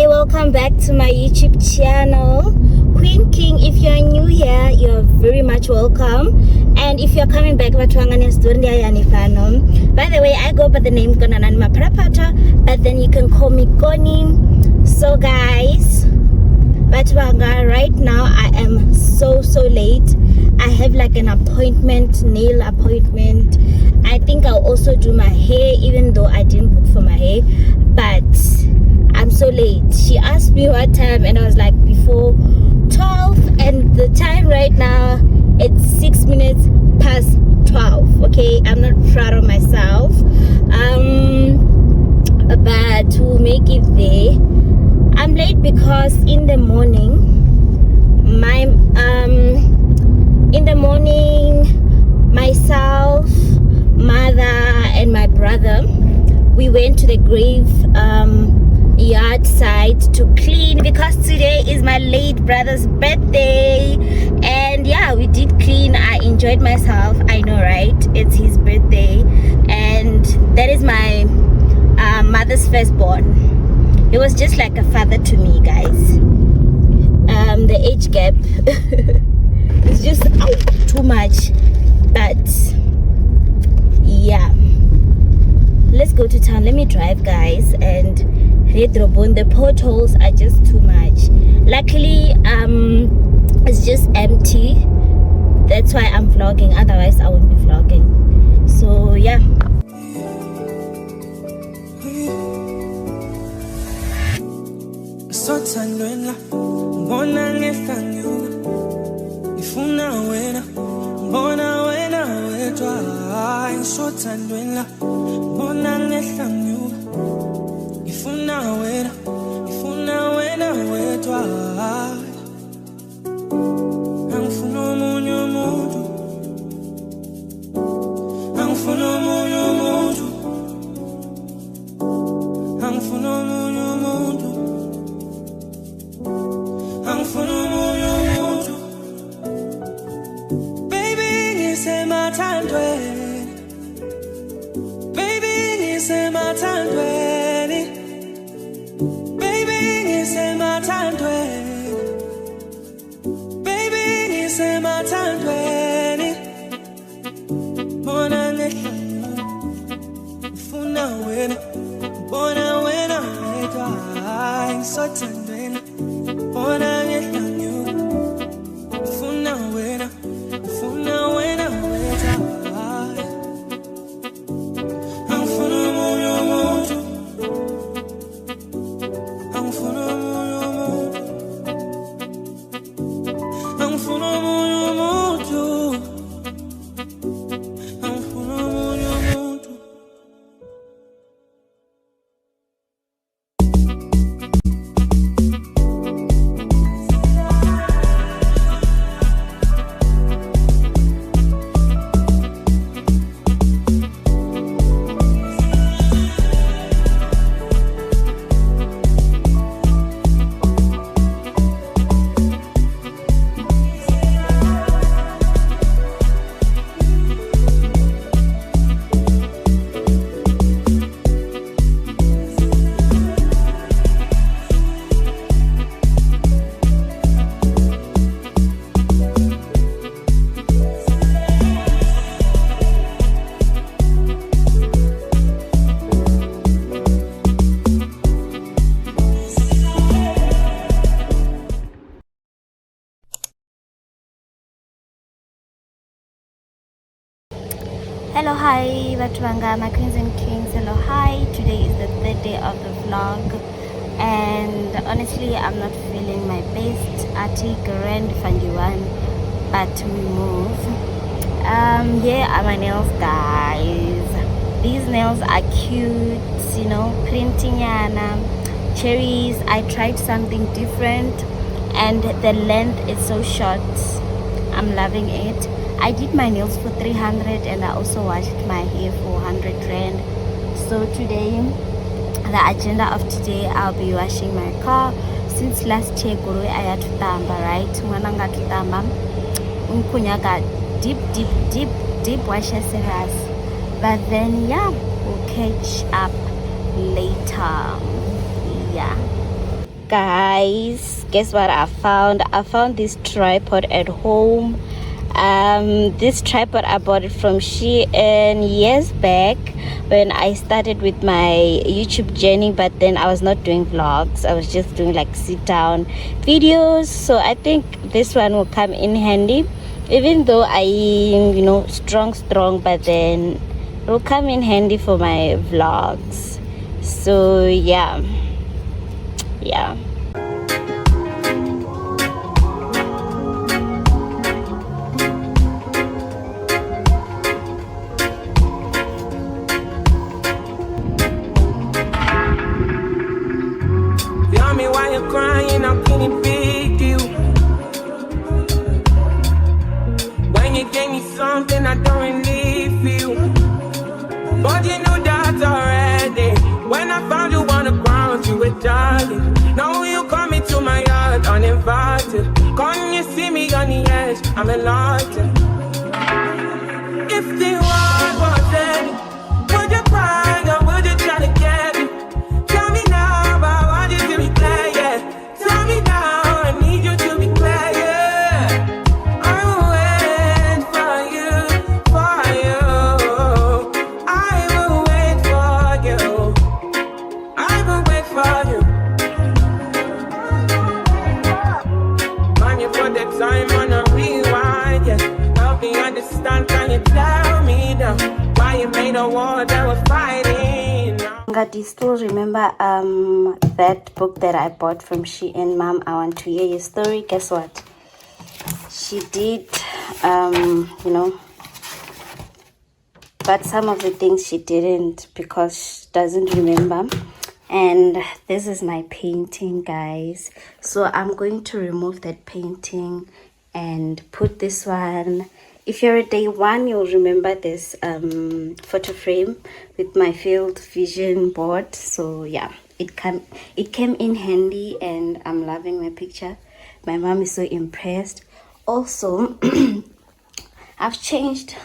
Welcome back to my YouTube channel, Queen King. If you are new here, you're very much welcome, and if you're coming back, by the way, I go by the name Maphalaphathwa, but then you can call me Konie. So guys, right now I am so late. I have like an appointment, nail appointment. I think I'll also do my hair, even though I didn't book for my hair, but I'm so late. She asked me what time and I was like before 12, and the time right now it's 6 minutes past 12. Okay, I'm not proud of myself, but to make it there. I'm late because in the morning myself, mother, and my brother, we went to the grave yard site to clean because today is my late brother's birthday. And yeah, we did clean. I enjoyed myself. I know, right? It's his birthday, and that is my mother's firstborn. He was just like a father to me, guys. The age gap is just too much, but yeah, let's go to town. Let me drive, guys, and Redrobon. The potholes are just too much. Luckily, it's just empty. That's why I'm vlogging, otherwise I won't be vlogging. So yeah. Sothandwela mbona ngehlangyuka ifuna wena mbona wena wedwa sothandwela mbona ngehlangyuka ifuna wena wedwa angifuna omunye umuntu angifuna omunye umuntu angifuna omunye umuntu baby ngisemathandweni baby ngisemathandweni baby ngisemathandweni baby ngisemathandweni bona ngehlangu ufuna wena bona wena wedwa ngisothandweni bona ngehlangu ufuna wena wedwa angifuna omunye umuntu angifuna omunye umuntu angifuna omunye umuntu angifuna omunye umuntu. Hello, hi, Batwanga, my queens and kings. Hello, hi. Today is the third day of the vlog, and honestly, I'm not feeling my best. Ati grand fandiwan, but we move. Here are my nails, guys. These nails are cute, you know, printing yana cherries. I tried something different, and the length is so short. I'm loving it. I did my nails for 300 and I also washed my hair for 100 rand. So today, the agenda of today, I'll be washing my car. Since last year, Guru, I had to tamba, right? Mwananga to tamba. Unkunyaga deep washer service. But then, yeah, we'll catch up later. Yeah. Guys, guess what I found? I found this tripod at home. This tripod, I bought it from Shein years back when I started with my YouTube journey, but then I was not doing vlogs. I was just doing like sit down videos. So I think this one will come in handy, even though I am, you know, strong, but then it will come in handy for my vlogs. So yeah. don't need you. But you knew that already. When I found you on the ground, you were jogging. Now you coming to my yard uninvited. Can't you see me on the edge? I'm enlightened. If the world was ending, would you cry or would you try to get me? Tell me now, but I want you to be clear, yeah. Tell me now, I need you to be clear, yeah. I will wait for you, for you. I will wait for you. I will wait for you. Man, you put the time on a rewind, yeah. Help me understand, can you tell me now why you made a war that was fighting now? Do you still remember that book that I bought from Shein? Mom, I want to hear your story. Guess what? She did, but some of the things she didn't because she doesn't remember. And this is my painting, guys. So I'm going to remove that painting and put this one. If you're a day one, you'll remember this photo frame with my field vision board. So yeah, it came in handy, and I'm loving my picture. My mom is so impressed. Also, I've changed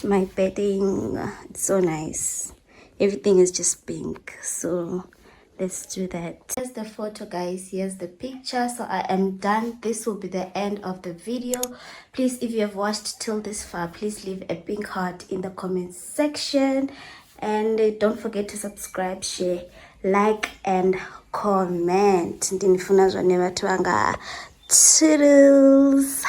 my bedding. It's so nice. Everything is just pink. So let's do that. Here's the photo, guys. Here's the picture. So I am done. This will be the end of the video. Please, if you have watched till this far, please leave a pink heart in the comments section, and don't forget to subscribe, share, like, and comment. Toodles.